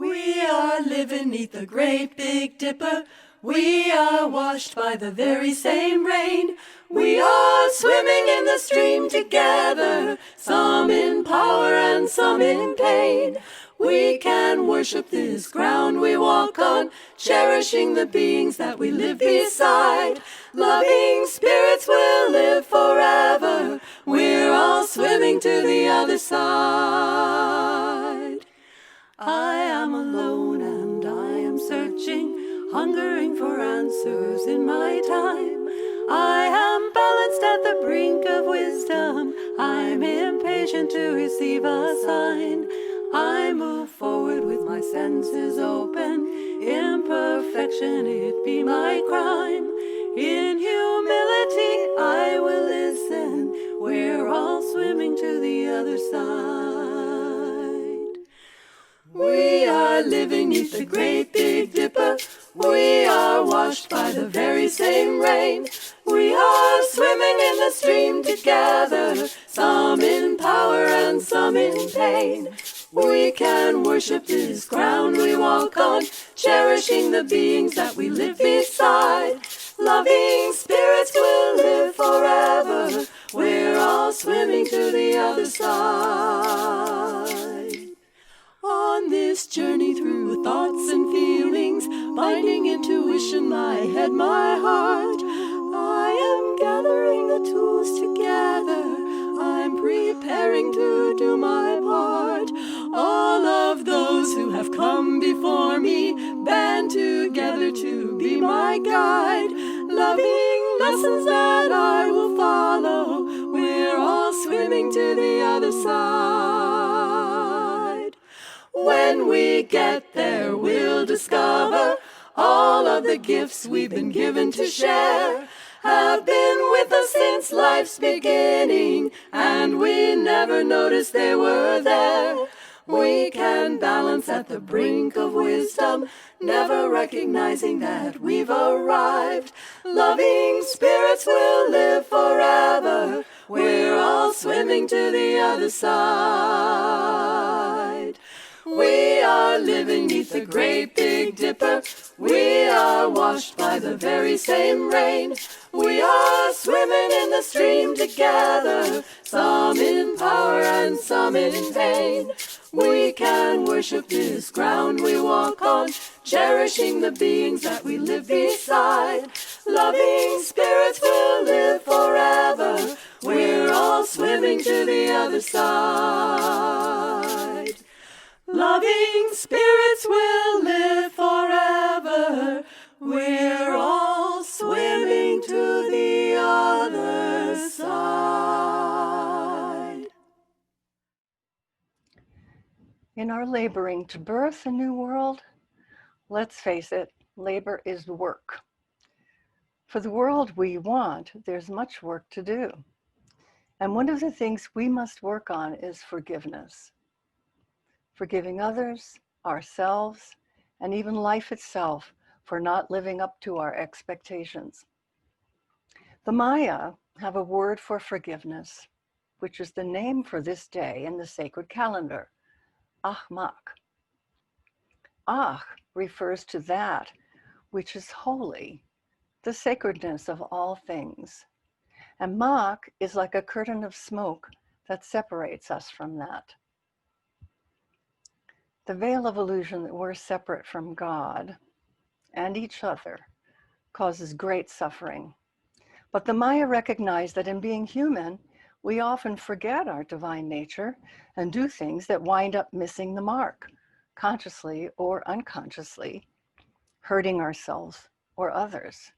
We are living 'neath the great Big Dipper. We are washed by the very same rain. We are swimming in the stream together, some in power and some in pain. We can worship this ground we walk on, cherishing the beings that we live beside. Loving spirits will live forever. We're all swimming to the other side. I am alone and I am searching, hungering for answers in my time. I am balanced at the brink of wisdom. I'm impatient to receive a sign. I move forward with my senses open. Imperfection, it be my crime. In humility, I will listen. We're all swimming to the other side. We are living 'neath the great Big Dipper. We are washed by the very same rain. We are swimming in the stream together, some in power and some in pain. We can worship this ground we walk on, cherishing the beings that we live beside. Loving spirits will live forever. We're all swimming to the other side. On this journey through thoughts and feelings, binding intuition, my head, my heart, I am gathering the tools together. I'm preparing to do my part. All of those who have come before me band together to be my guide. Loving lessons that I will follow. We're all swimming to the other side. When we get there, we'll discover all of the gifts we've been given to share have been with us since life's beginning, and we never noticed they were there. We can balance at the brink of wisdom, never recognizing that we've arrived. Loving spirits will live forever. We're all swimming to the other side. We are living 'neath the great Big Dipper. We are washed by the very same rain. We are swimming in the stream together, some in power and some in pain. We can worship this ground we walk on, cherishing the beings that we live beside. Loving spirits will live forever. We're all swimming to the other side. Loving spirits will live forever. We're all swimming to the other side. In our laboring to birth a new world, let's face it, labor is work. For the world we want, there's much work to do. And one of the things we must work on is forgiveness. Forgiving others, ourselves, and even life itself for not living up to our expectations. The Maya have a word for forgiveness, which is the name for this day in the sacred calendar, Ahmak. Ah refers to that which is holy, the sacredness of all things. And Mak is like a curtain of smoke that separates us from that. The veil of illusion that we're separate from God and each other causes great suffering. But the Maya recognize that in being human, we often forget our divine nature and do things that wind up missing the mark, consciously or unconsciously, hurting ourselves or others.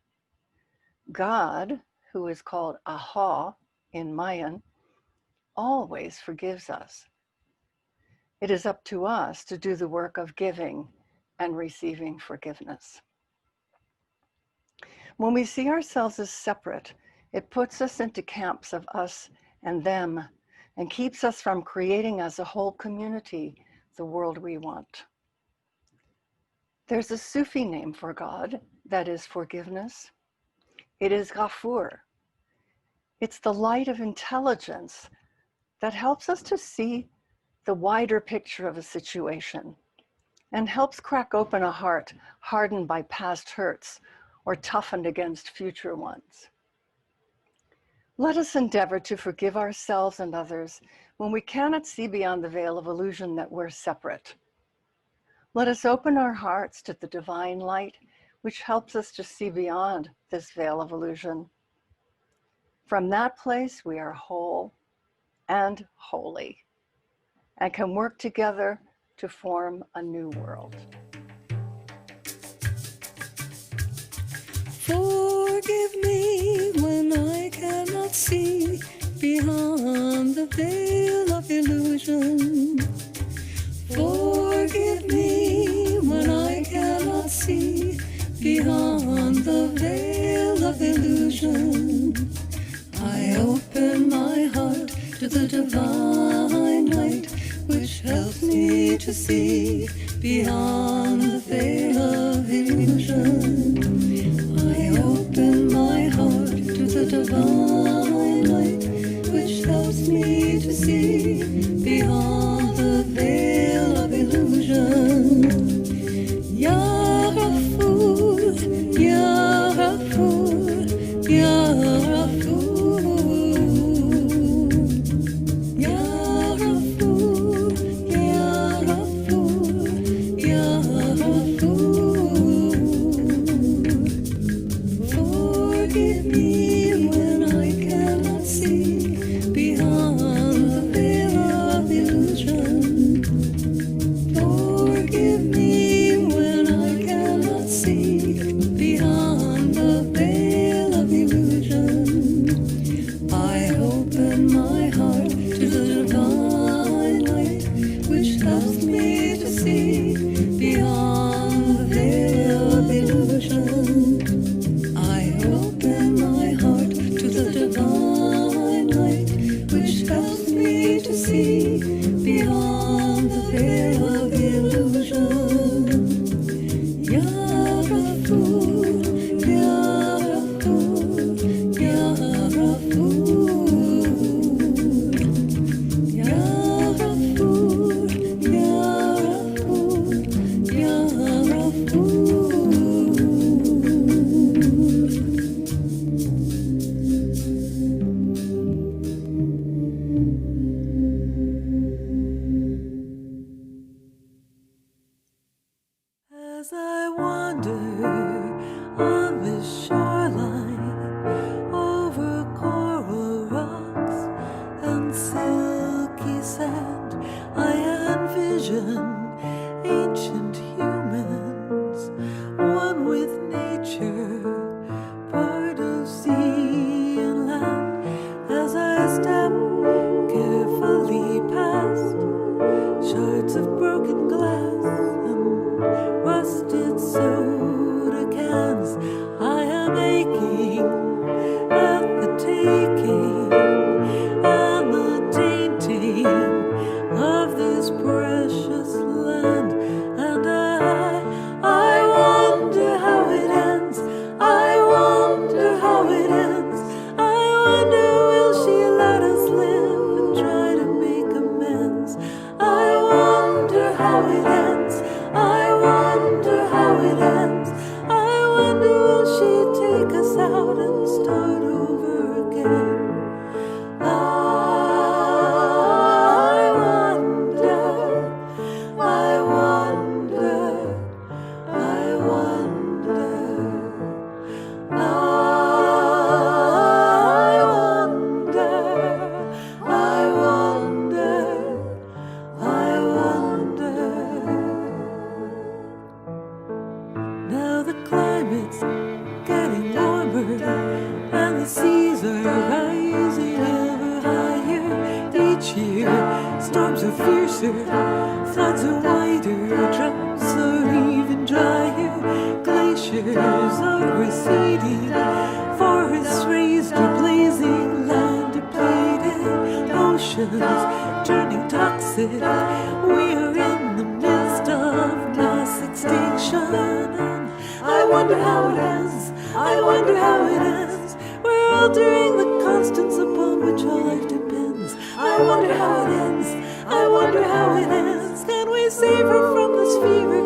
God, who is called Aha in Mayan, always forgives us. It is up to us to do the work of giving and receiving forgiveness. When we see ourselves as separate, it puts us into camps of us and them and keeps us from creating as a whole community the world we want. There's a Sufi name for God that is forgiveness. It is Ghafur. It's the light of intelligence that helps us to see the wider picture of a situation and helps crack open a heart hardened by past hurts or toughened against future ones. Let us endeavor to forgive ourselves and others when we cannot see beyond the veil of illusion that we're separate. Let us open our hearts to the divine light, which helps us to see beyond this veil of illusion. From that place, we are whole and holy, and can work together to form a new world. Forgive me when I cannot see beyond the veil of illusion. Forgive me when I cannot see beyond the veil of illusion. I open my heart to the divine light, which helps me to see beyond the veil of illusion. I open my heart to the divine light, which helps me to see beyond the veil of illusion. Ya Ghafur, Ya Ghafur, Ya Ghafur, Ya Ghafur, Ya Ghafur, Ya Ghafur. Forgive me when I cannot see beyond the veil of illusion. Forgive me when I cannot see beyond the veil of illusion. I open my heart to the divine light, which helps me to see beyond the veil of illusion. I open my heart to the divine light, which helps me to see beyond the veil of illusion. Ya Ghafur, Ya Ghafur, Ya Ghafur, Ya Ghafur, Ya Ghafur, Ya Ghafur. As I wander on this shoreline, over coral rocks and silky sand, I envision ancient humans, one with nature, part of sea and land. As I step carefully past shards of broken glass and rusted soda cans, I am aching at the taking and the tainting of this precious land. And I wonder how it ends. I wonder how it ends. I wonder, will she let us live and try to make amends? I wonder how it ends. I wonder how it ends. I wonder, will she take us out and start over again? I wonder, I wonder, I wonder, I wonder, I wonder, I wonder. Now the climate's getting warmer and the seas are rising ever higher. Each year storms are fiercer, floods are wider, droughts are even drier. Glaciers are receding, forests raised or blazing, land depleted, oceans turning toxic. We are in the midst of mass extinction. I wonder how it ends. I wonder how it ends. We're altering the constants upon which our life depends. I wonder how it ends. I wonder how it ends. Can we save her from this fever?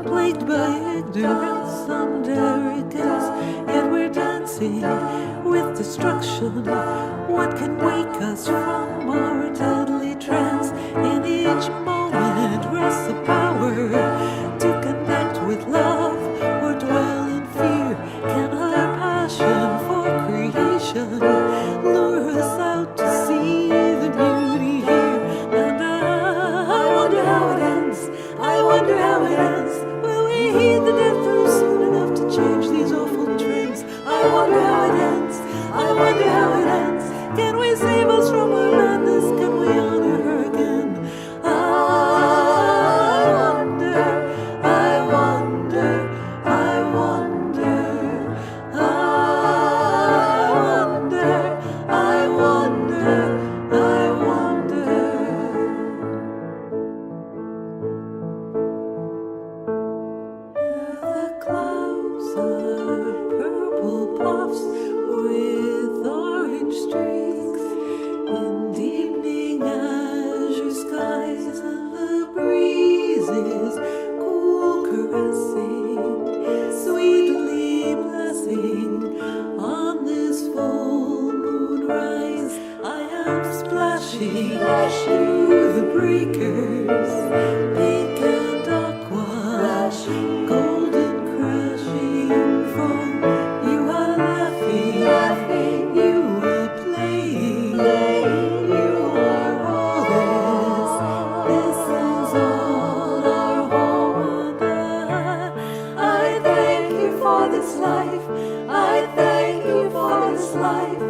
plagued by ignorance, some arrogance, yet we're dancing with destruction. What can wake us from our deadly trance? In each moment rests the power to connect with love or dwell in fear. Can our passion for creation lure us out to see the beauty here? And I wonder how it ends. I wonder how it ends. Will we heed the death through soon enough to change these awful trends? I wonder how it ends. I wonder how it ends. Can we save us from our madness? Can we honor her again? I wonder, I wonder, I wonder, I wonder, I wonder, I wonder. The clouds are purple puffs with orange streaks in deepening azure skies, and the breezes cool caressing, sweetly blessing on this full moon rise. I am splashing through the breakers, pink and aqua, golden crashing foam. You are laughing, you are playing, you are all this. This is all our home. And I thank you for this life. I thank you for this life.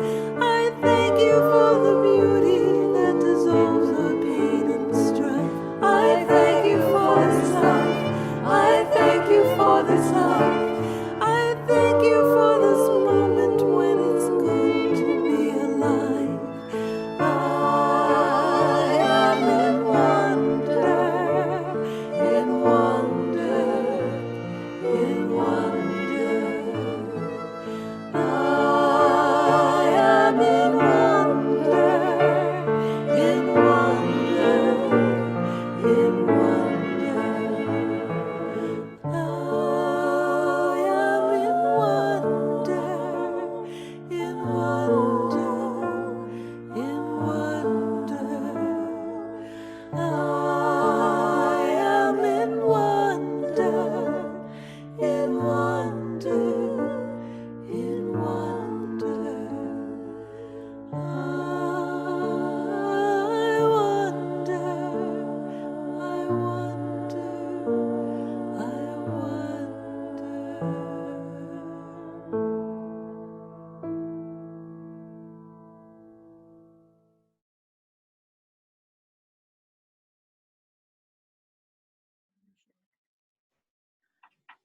I thank you for the beauty that dissolves our pain and strife. I thank you for this life. I thank you for this life. I thank you for this moment when it's good to be alive. I am in wonder, in wonder, in wonder. I am in wonder, in wonder, in wonder. I am in wonder, in wonder, in wonder. I am in wonder, in wonder, in wonder. I wonder, I wonder, I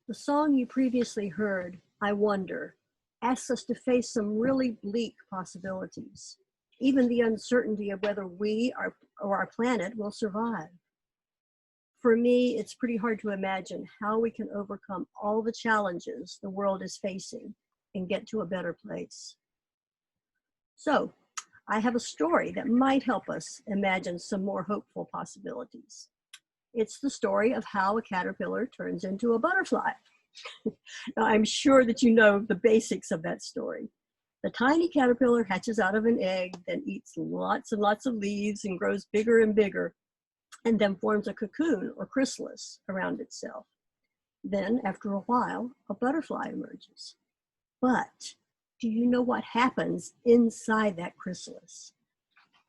The song you previously heard, I Wonder, asks us to face some really bleak possibilities, even the uncertainty of whether we or our planet will survive. For me, it's pretty hard to imagine how we can overcome all the challenges the world is facing and get to a better place. So, I have a story that might help us imagine some more hopeful possibilities. It's the story of how a caterpillar turns into a butterfly. Now, I'm sure that you know the basics of that story. The tiny caterpillar hatches out of an egg, then eats lots and lots of leaves and grows bigger and bigger, and then forms a cocoon or chrysalis around itself. Then, after a while, a butterfly emerges. But do you know what happens inside that chrysalis?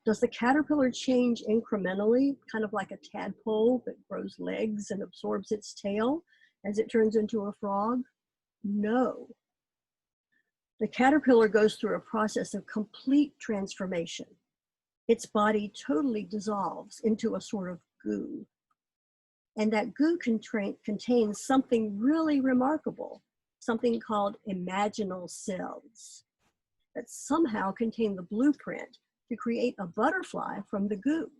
Does the caterpillar change incrementally, kind of like a tadpole that grows legs and absorbs its tail as it turns into a frog? No. The caterpillar goes through a process of complete transformation. Its body totally dissolves into a sort of goo. And that goo contains something really remarkable, something called imaginal cells that somehow contain the blueprint to create a butterfly from the goo.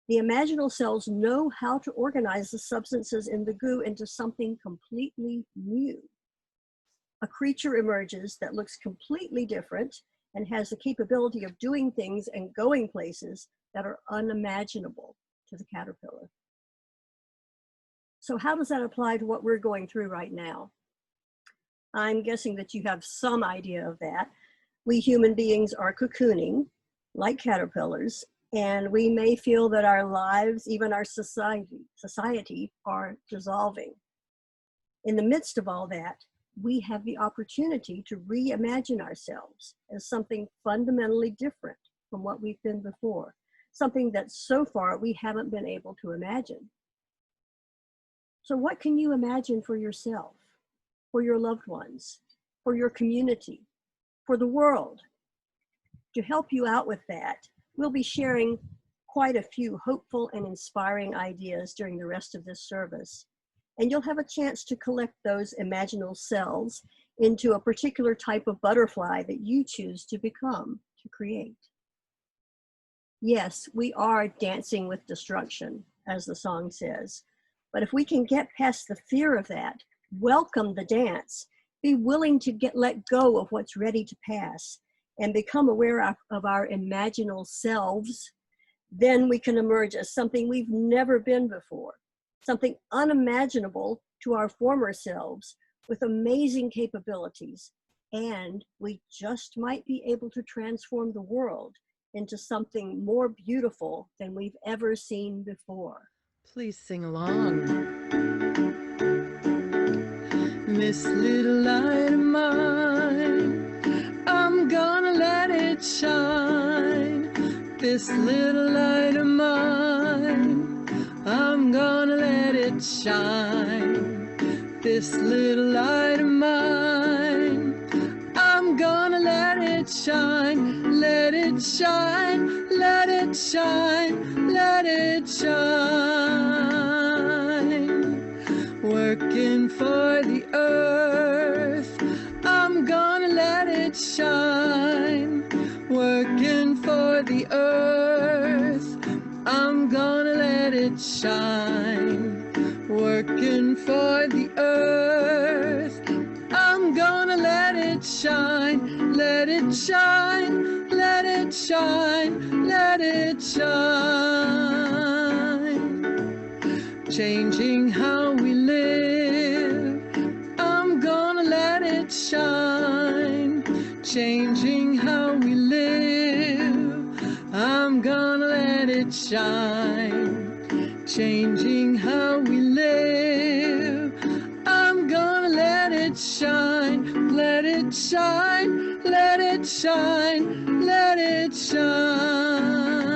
The imaginal cells know how to organize the substances in the goo into something completely new. A creature emerges that looks completely different and has the capability of doing things and going places that are unimaginable to the caterpillar. So how does that apply to what we're going through right now? I'm guessing that you have some idea of that. We human beings are cocooning like caterpillars, and we may feel that our lives, even our society are dissolving. In the midst of all that, we have the opportunity to reimagine ourselves as something fundamentally different from what we've been before, something that so far we haven't been able to imagine. So what can you imagine for yourself, for your loved ones, for your community, for the world? To help you out with that, we'll be sharing quite a few hopeful and inspiring ideas during the rest of this service. And you'll have a chance to collect those imaginal cells into a particular type of butterfly that you choose to become, to create. Yes, we are dancing with destruction, as the song says. But if we can get past the fear of that, welcome the dance, be willing to let go of what's ready to pass, and become aware of our imaginal selves, then we can emerge as something we've never been before, something unimaginable to our former selves, with amazing capabilities. And we just might be able to transform the world into something more beautiful than we've ever seen before. Please sing along. This little light of mine, I'm gonna let it shine. This little light of mine, I'm gonna let it shine. This little light of mine, I'm gonna let it shine. Let it shine, let it shine, let it shine. Working for the earth, I'm gonna let it shine. Working for the earth, I'm gonna let it shine. Working for the earth, I'm gonna let it shine. Let it shine, let it shine, let it shine. Changing how we live, I'm gonna let it shine. Changing how we live, I'm gonna let it shine. Changing how we live, I'm gonna let it shine. Let it shine, let it shine, let it shine.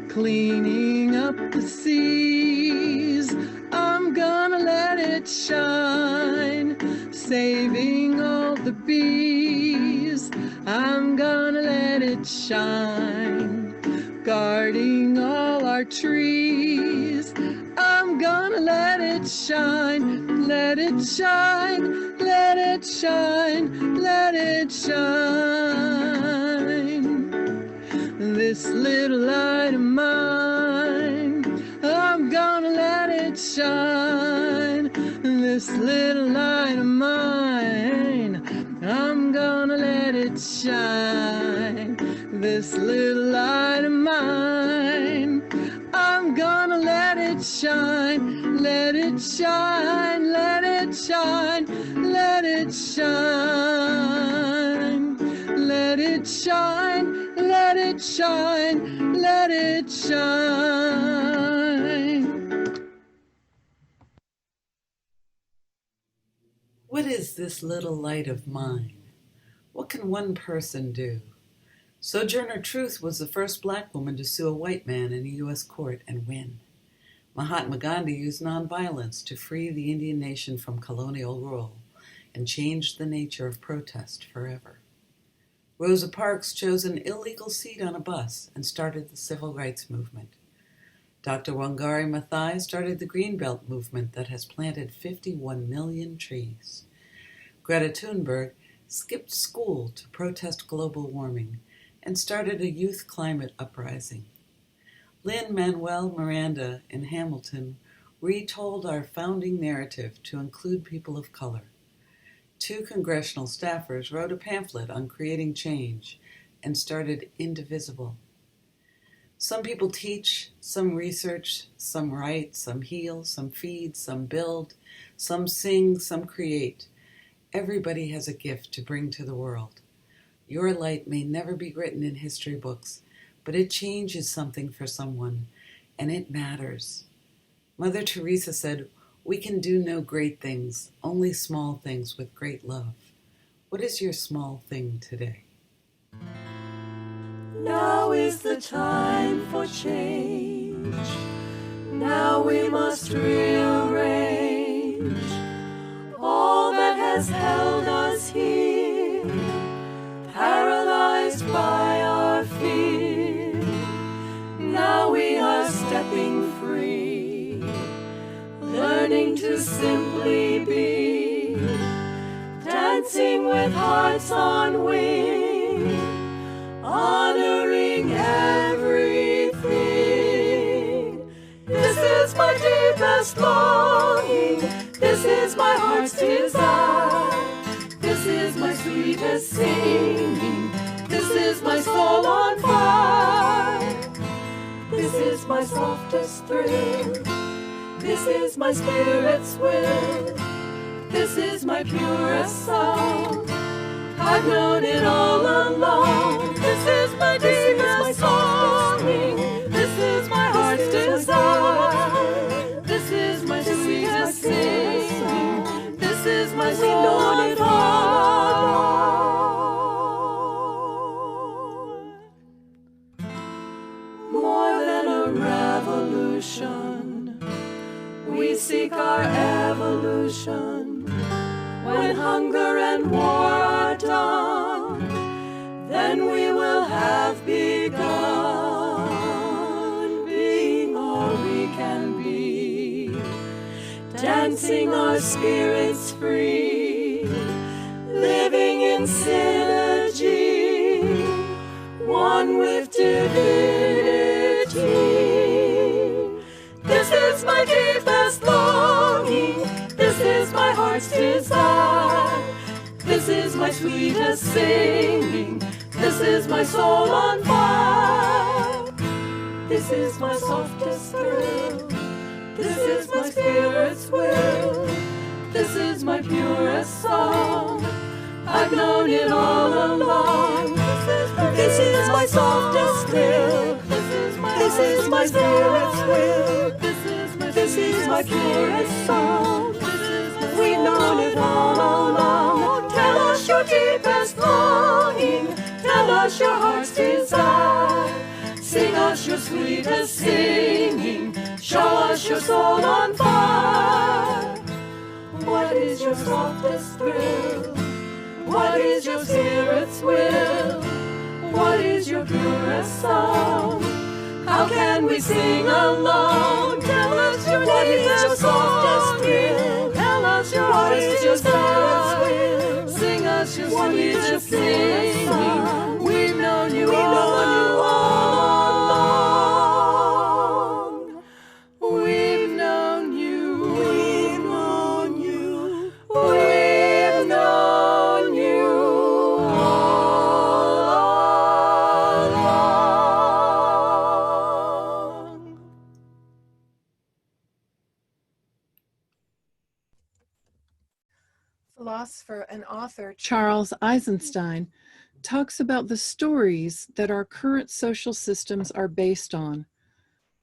Cleaning up the seas, I'm gonna let it shine. Saving all the bees, I'm gonna let it shine. Guarding all our trees, I'm gonna let it shine. Let it shine, let it shine, let it shine. This little light of mine, I'm gonna let it shine. This little light of mine, I'm gonna let it shine. This little light of mine, I'm gonna let it shine. Let it shine, let it shine, let it shine. Let it shine, let it shine, let it shine. What is this little light of mine? What can one person do? Sojourner Truth was the first black woman to sue a white man in a U.S. court and win. Mahatma Gandhi used nonviolence to free the Indian nation from colonial rule and changed the nature of protest forever. Rosa Parks chose an illegal seat on a bus and started the civil rights movement. Dr. Wangari Maathai started the Greenbelt movement that has planted 51 million trees. Greta Thunberg skipped school to protest global warming and started a youth climate uprising. Lin-Manuel Miranda in Hamilton retold our founding narrative to include people of color. 2 congressional staffers wrote a pamphlet on creating change and started Indivisible. Some people teach, some research, some write, some heal, some feed, some build, some sing, some create. Everybody has a gift to bring to the world. Your light may never be written in history books, but it changes something for someone, and it matters. Mother Teresa said, "We can do no great things, only small things with great love." What is your small thing today? Now is the time for change. Now we must rearrange all that has held us here, paralyzed by our fear. Now we are stepping free, learning to simply be, dancing with hearts on wing, honoring everything. This is my deepest longing. This is my heart's desire. This is my sweetest singing. This is my soul on fire. This is my softest thrill. This is my spirit's will. This is my purest sound. I've known it all along. This is my deepest longing. This is my heart's desire. This is my sweetest singing. This is my soul on fire. More than a revolution, we seek our evolution. When hunger and war are done, then we will have begun being all we can be, dancing our spirits free, living in synergy, one with divinity. This is my deepest longing. This is my heart's desire. This is my sweetest singing. This is my soul on fire. This is my softest thrill. This is my spirit's will. This is my purest song. I've known it all along. This is my softest thrill. This is my spirit's will. This is my purest song. We've known it all along. Tell us your deepest longing. Tell us your heart's desire. Sing us your sweetest singing. Show us your soul on fire. What is your softest thrill? What is your spirit's will? What is your purest song? How can we sing along? Tell us your deepest softest thrill. Tell us your heart's desire. Sing us your sweetest singing. We've known you all along. We've known you. We've known you. We've known you all along. Philosopher and author Charles Eisenstein talks about the stories that our current social systems are based on.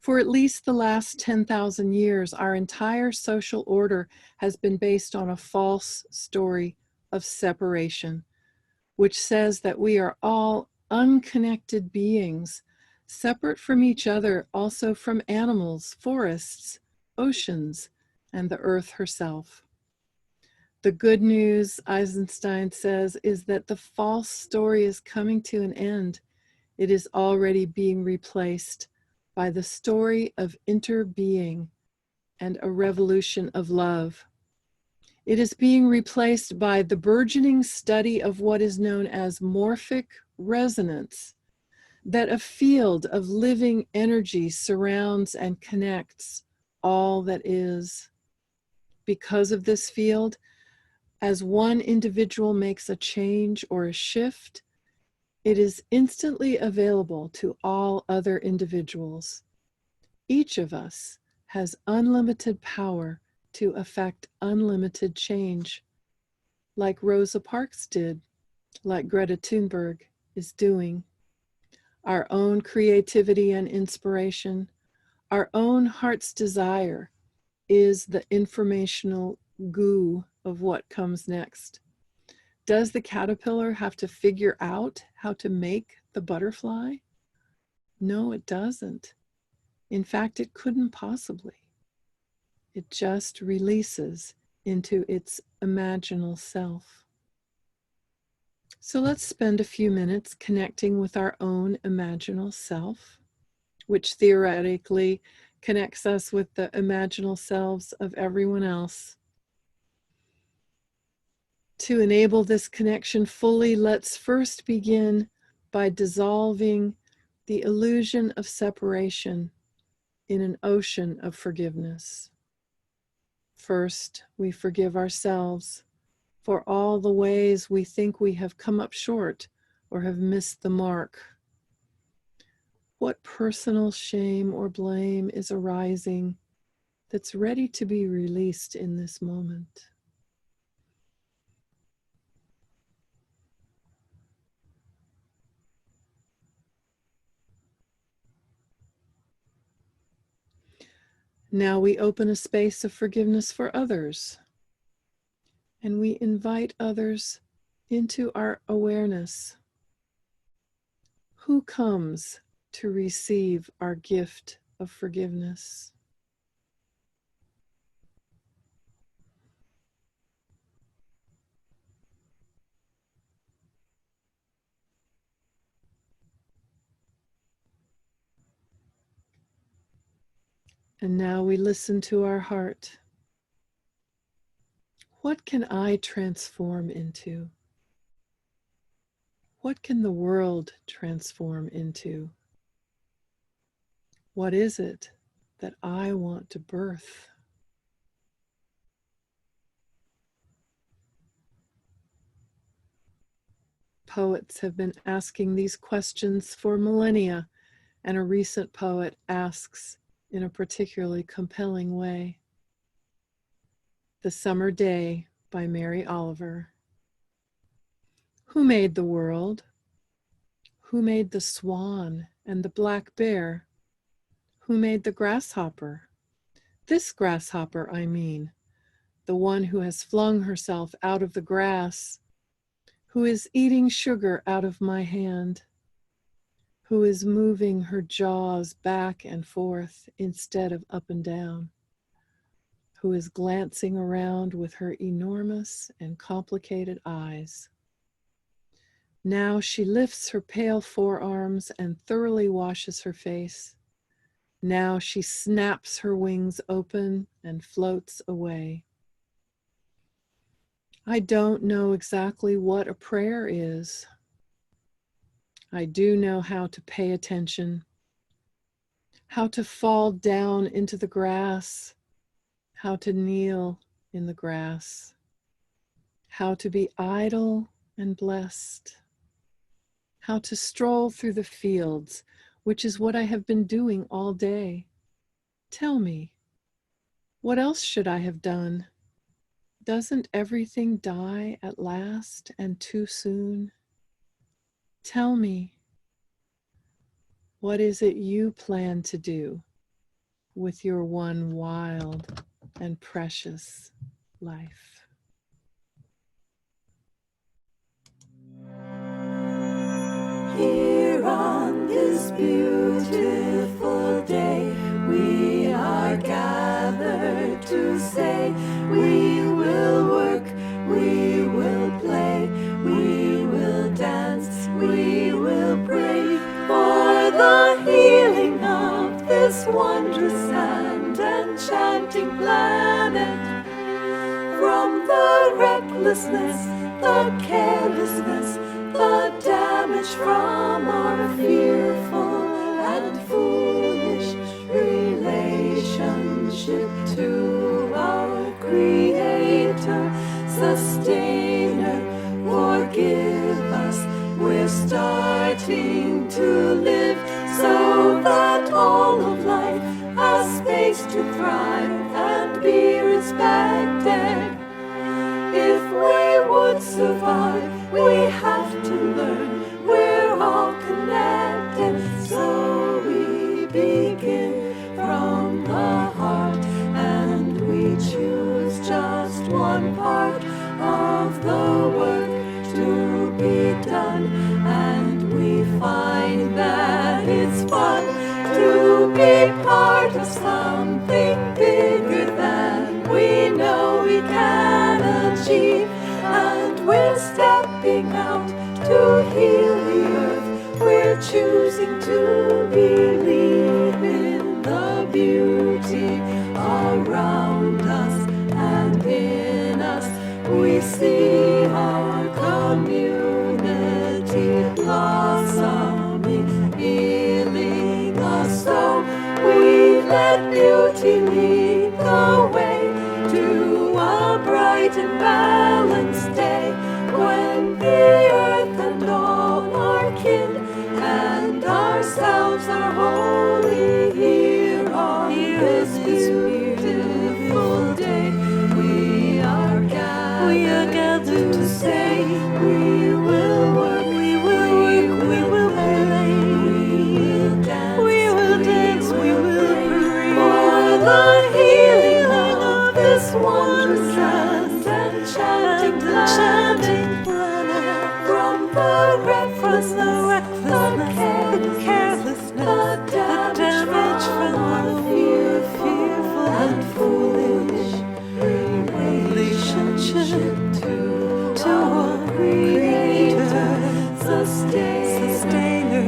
For at least the last 10,000 years, our entire social order has been based on a false story of separation, which says that we are all unconnected beings, separate from each other, also from animals, forests, oceans, and the earth herself. The good news, Eisenstein says, is that the false story is coming to an end. It is already being replaced by the story of interbeing and a revolution of love. It is being replaced by the burgeoning study of what is known as morphic resonance, that a field of living energy surrounds and connects all that is. Because of this field, as one individual makes a change or a shift, It is instantly available to all other individuals. Each of us has unlimited power to affect unlimited change, like Rosa Parks did, like Greta Thunberg is doing. Our own creativity and inspiration, our own heart's desire is the informational goo of what comes next. Does the caterpillar have to figure out how to make the butterfly? No, it doesn't. In fact, it couldn't possibly. It just releases into its imaginal self. So let's spend a few minutes connecting with our own imaginal self, which theoretically connects us with the imaginal selves of everyone else. To enable this connection fully, let's first begin by dissolving the illusion of separation in an ocean of forgiveness. First, we forgive ourselves for all the ways we think we have come up short or have missed the mark. What personal shame or blame is arising that's ready to be released in this moment? Now we open a space of forgiveness for others, and we invite others into our awareness. Who comes to receive our gift of forgiveness? And now we listen to our heart. What can I transform into? What can the world transform into? What is it that I want to birth? Poets have been asking these questions for millennia, and a recent poet asks in a particularly compelling way. The Summer Day by Mary Oliver. Who made the world? Who made the swan and the black bear? Who made the grasshopper? This grasshopper, I mean, the one who has flung herself out of the grass, who is eating sugar out of my hand, who is moving her jaws back and forth instead of up and down, who is glancing around with her enormous and complicated eyes. Now she lifts her pale forearms and thoroughly washes her face. Now she snaps her wings open and floats away. I don't know exactly what a prayer is. I do know how to pay attention, how to fall down into the grass, how to kneel in the grass, how to be idle and blessed, how to stroll through the fields, which is what I have been doing all day. Tell me, what else should I have done? Doesn't everything die at last and too soon? Tell me, what is it you plan to do with your one wild and precious life? Here on this beautiful day, we are gathered to say, we will work, we will play, we will dance, we will pray for the healing of this wondrous and enchanting planet. From the recklessness, the carelessness, the damage from our fearful and foolish relationship to our Creator, Sustainer, forgive us We're starting to live so that all of life has space to thrive and be respected. If we would survive, we have to learn we're all connected. So we begin from the heart, and we choose just one part of the work to be done. And we find that it's fun to be part of something bigger than we know we can achieve. And we're stepping out to heal the earth. We're choosing to believe in the beauty around us and in us. We see our community blossoming, healing us so. We let beauty lead the way to a bright and balanced day, when the earth and all our kin and ourselves are wholly here on this beautiful day. We are gathered to say we will work, we will work, we will play, we will dance, we will pray for the healing of this wondrous land and chanting planet, from the recklessness, the carelessness, the damage from our fearful and foolish relationship to our Creator, Sustainer,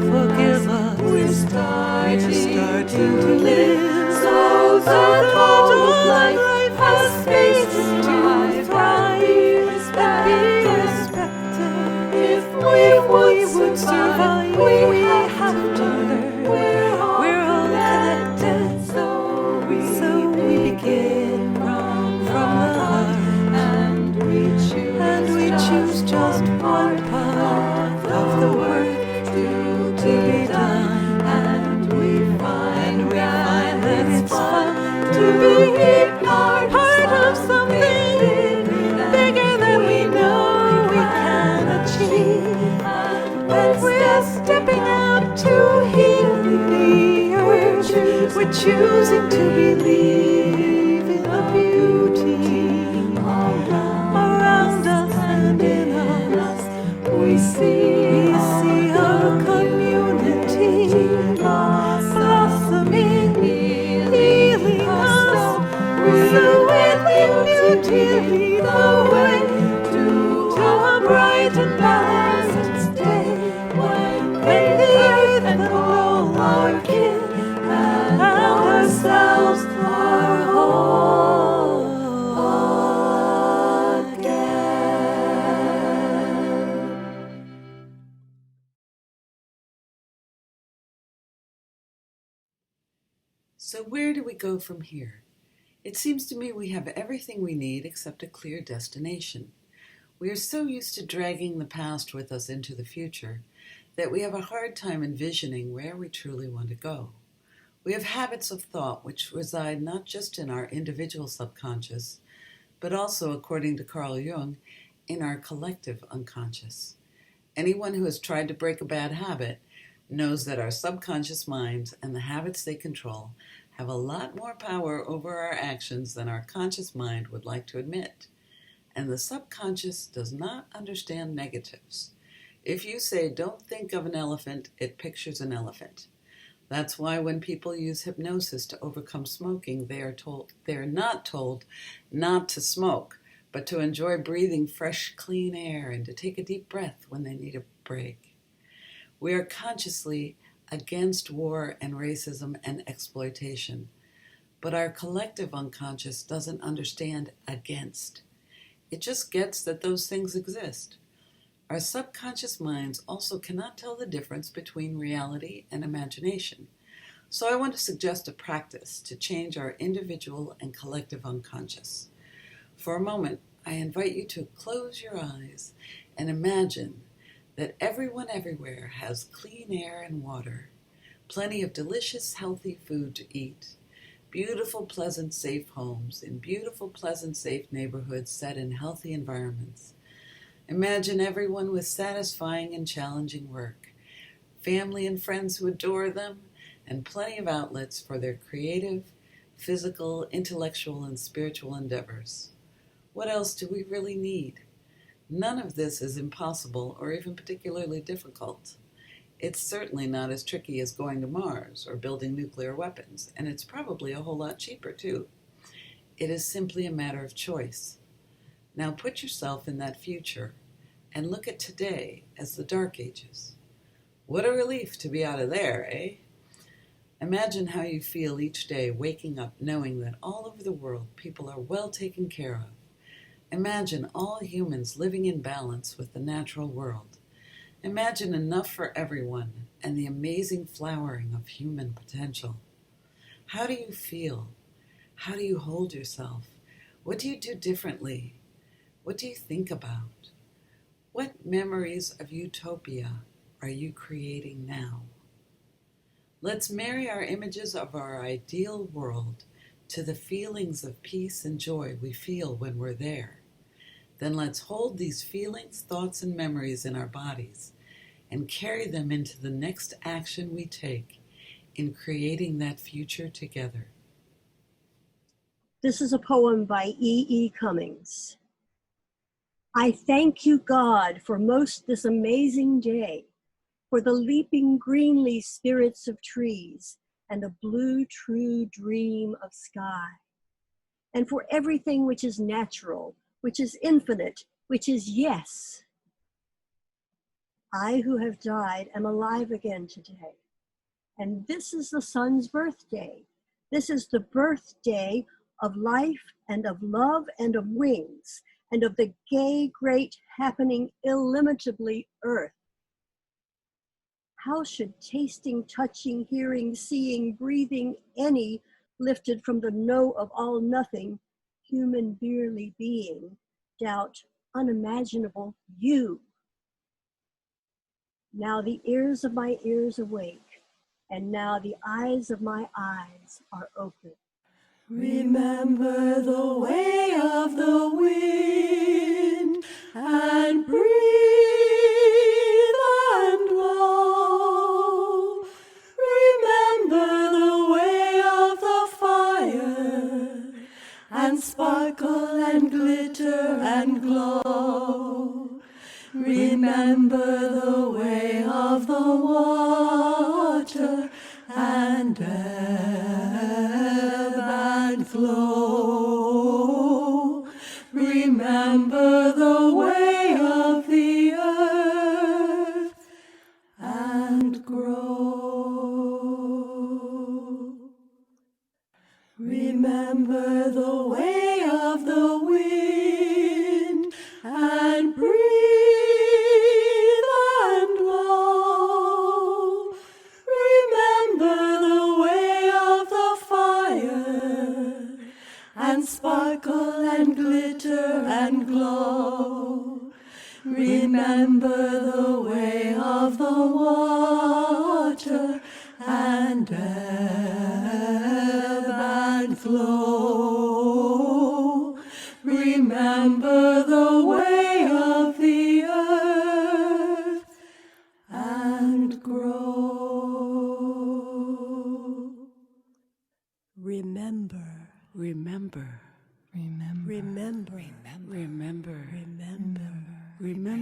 forgive us. We're starting to live so that all of life has space to thrive, be respected. If we would survive, we have to learn we're all connected. So we begin from the heart, and we choose just one part of the work to be done. And we find that it's fun to be part of something bigger than we know we can achieve. And we're stepping out to heal the earth. We're choosing to believe in the beauty around us and in us. We see our community blossoming, healing us. So let beauty lead the way to a bright and balanced day, when the earth and all our kin and ourselves are whole again. So where do we go from here? It seems to me we have everything we need except a clear destination. We are so used to dragging the past with us into the future that we have a hard time envisioning where we truly want to go. We have habits of thought which reside not just in our individual subconscious, but also, according to Carl Jung, in our collective unconscious. Anyone who has tried to break a bad habit knows that our subconscious minds and the habits they control have a lot more power over our actions than our conscious mind would like to admit. And the subconscious does not understand negatives. If you say, "Don't think of an elephant," it pictures an elephant. That's why when people use hypnosis to overcome smoking, they are not told not to smoke, but to enjoy breathing fresh, clean air and to take a deep breath when they need a break. We are consciously against war and racism and exploitation, but our collective unconscious doesn't understand against. It just gets that those things exist. Our subconscious minds also cannot tell the difference between reality and imagination. So I want to suggest a practice to change our individual and collective unconscious. For a moment, I invite you to close your eyes and imagine that everyone everywhere has clean air and water, plenty of delicious, healthy food to eat, beautiful, pleasant, safe homes in beautiful, pleasant, safe neighborhoods set in healthy environments. Imagine everyone with satisfying and challenging work, family and friends who adore them, and plenty of outlets for their creative, physical, intellectual, and spiritual endeavors. What else do we really need? None of this is impossible or even particularly difficult. It's certainly not as tricky as going to Mars or building nuclear weapons, and it's probably a whole lot cheaper too. It is simply a matter of choice. Now put yourself in that future and look at today as the Dark Ages. What a relief to be out of there, eh? Imagine how you feel each day waking up knowing that all over the world people are well taken care of. Imagine all humans living in balance with the natural world. Imagine enough for everyone and the amazing flowering of human potential. How do you feel? How do you hold yourself? What do you do differently? What do you think about? What memories of utopia are you creating now? Let's marry our images of our ideal world to the feelings of peace and joy we feel when we're there. Then let's hold these feelings, thoughts, and memories in our bodies and carry them into the next action we take in creating that future together. This is a poem by E. Cummings. I thank you, God, for most this amazing day, for the leaping greenly spirits of trees and a blue true dream of sky, and for everything which is natural, which is infinite, which is yes. I who have died am alive again today, and this is the sun's birthday. This is the birthday of life and of love and of wings and of the gay, great, happening, illimitably earth. How should tasting, touching, hearing, seeing, breathing, any lifted from the no of all nothing, human merely being, doubt unimaginable you? Now the ears of my ears awake, and now the eyes of my eyes are open. Remember the way of the wind and breathe and blow. Remember the way of the fire and sparkle and glitter and glow. Remember the way of the water and ebb and flow. Remember the way of the earth and grow. Remember the way of the wind and breathe and blow. Remember the way of the fire and sparkle and glitter and glow. Remember the way of the water and ebb and flow. Remember the way of the earth and grow. Remember, remember, remember, remember, remember, remember, remember, remember.